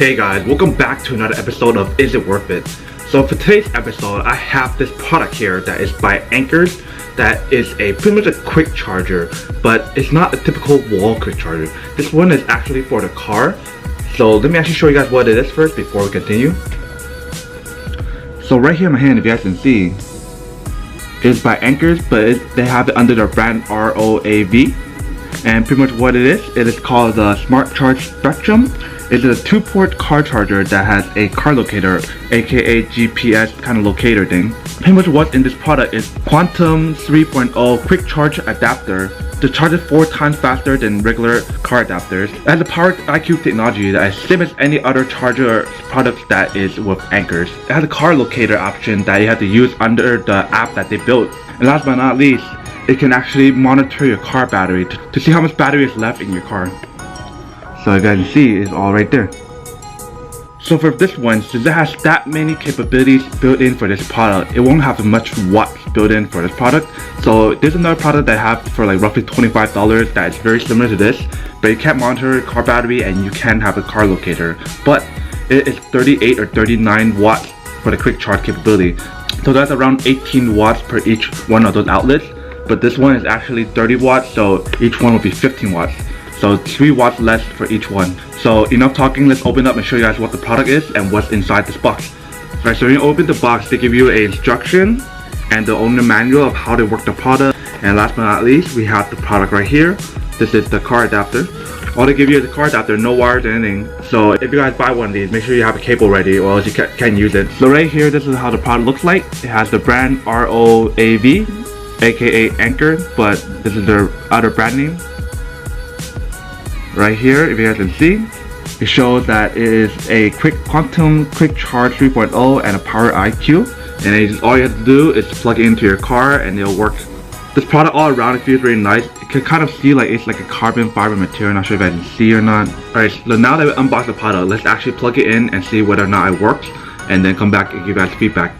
Hey guys, welcome back to another episode of Is It Worth It? So for today's episode, I have this product here that is by Anker. That is pretty much a quick charger, but it's not a typical wall quick charger. This one is actually for the car. So let me actually show you guys what it is first before we continue. So right here in my hand, if you guys can see, it's by Anker, but they have it under their brand Roav. And pretty much what it is called the SmartCharge Spectrum. It's a 2-port car charger that has a car locator, aka GPS kind of locator thing. Pretty much what's in this product is Quantum 3.0 quick charge adapter to charge it 4 times faster than regular car adapters. It has a power IQ technology that is same as any other charger product that is with Anker. It has a car locator option that you have to use under the app that they built. And last but not least, it can actually monitor your car battery to see how much battery is left in your car. So you guys can see it's all right there. So for this one, since it has that many capabilities built in for this product, it won't have much watts built in for this product. So there's another product that I have for like roughly $25 that is very similar to this, but you can't monitor car battery and you can have a car locator. But it is 38 or 39 watts for the quick charge capability. So that's around 18 watts per each one of those outlets. But this one is actually 30 watts, so each one will be 15 watts. So 3 watts less for each one. So enough talking, let's open up and show you guys what the product is and what's inside this box. Alright, so when you open the box, they give you an instruction and the owner manual of how to work the product. And last but not least, we have the product right here. This is the car adapter. All they give you is the car adapter, no wires or anything. So if you guys buy one of these, make sure you have a cable ready or else you can't use it. So right here, this is how the product looks like. It has the brand Roav, aka Anker, but this is their other brand name. Right here, if you guys can see, it shows that it is a Quantum quick charge 3.0 and a power IQ. And all you have to do is plug it into your car and it'll work. This product all around, it feels really nice. You can kind of see like it's like a carbon fiber material. Not sure if I can see or not. Alright, so now that we unboxed the product, let's actually plug it in and see whether or not it works, and then come back and give you guys feedback.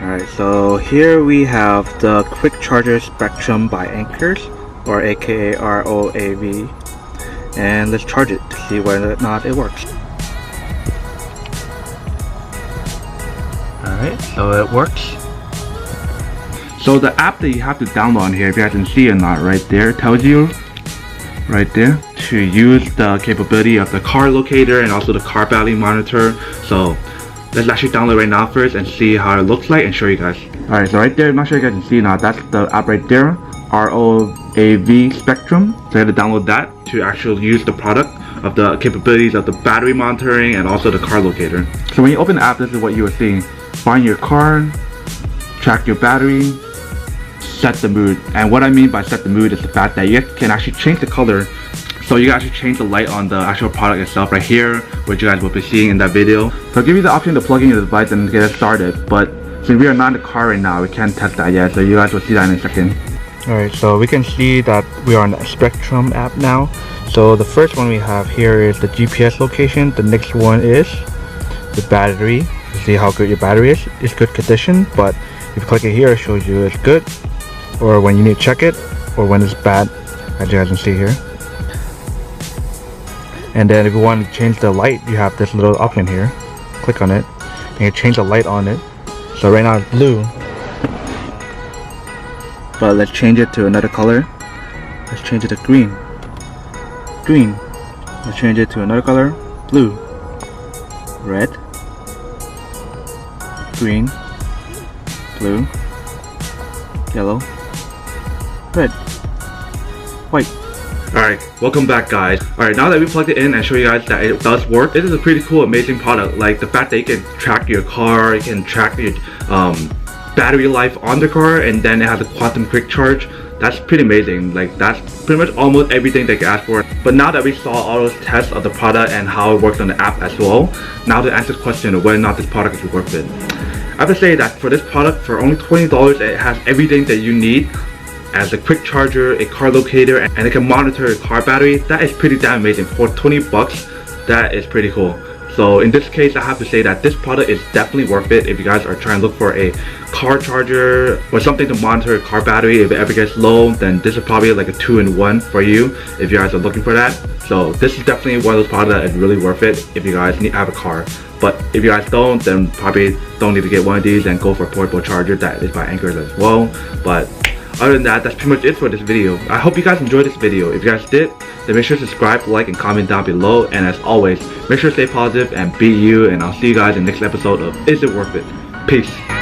Alright, so here we have the quick charger Spectrum by Anker, or aka Roav. And let's charge it to see whether or not it works. Alright, so it works. So the app that you have to download on here, if you guys can see or not, right there, tells you right there to use the capability of the car locator and also the car battery monitor. So let's actually download right now first and see how it looks like and show you guys. Alright, so right there, I'm not sure you guys can see now, that's the app right there, Roav Spectrum. So you have to download that to actually use the product of the capabilities of the battery monitoring and also the car locator. So when you open the app, this is what you will see. Find your car, track your battery, set the mood. And what I mean by set the mood is the fact that you can actually change the color. So you can actually change the light on the actual product itself right here, which you guys will be seeing in that video. So I'll give you the option to plug in your device and get it started. But since we are not in the car right now, we can't test that yet. So you guys will see that in a second. Alright, so we can see that we are on the Spectrum app now. So the first one we have here is the GPS location. The next one is the battery. You see how good your battery is. It's good condition, but if you click it here, it shows you it's good, or when you need to check it, or when it's bad, as you guys can see here. And then if you want to change the light, you have this little option here. Click on it and you change the light on it. So right now it's blue, but let's change it to another color. Let's change it to green. Let's change it to another color. Blue. Red. Green. Blue. Yellow. Red. White. Alright, welcome back guys. Alright, now that we plugged it in and show you guys that it does work, this is a pretty cool, amazing product. Like the fact that you can track your car, you can track your battery life on the car, and then it has a quantum quick charge. That's pretty amazing. Like that's pretty much almost everything they can ask for. But now that we saw all those tests of the product and how it works on the app as well, now to answer the question of whether or not this product is worth it, I have to say that for this product, for only $20, it has everything that you need as a quick charger, a car locator, and it can monitor your car battery. That is pretty damn amazing. For 20 bucks, that is pretty cool. So in this case, I have to say that this product is definitely worth it if you guys are trying to look for a car charger or something to monitor your car battery. If it ever gets low, then this is probably like a 2-in-1 for you if you guys are looking for that. So this is definitely one of those products that is really worth it if you guys have a car. But if you guys don't, then probably don't need to get one of these and go for a portable charger that is by Anker as well. But other than that, that's pretty much it for this video. I hope you guys enjoyed this video. If you guys did, then make sure to subscribe, like, and comment down below. And as always, make sure to stay positive and be you. And I'll see you guys in the next episode of Is It Worth It? Peace.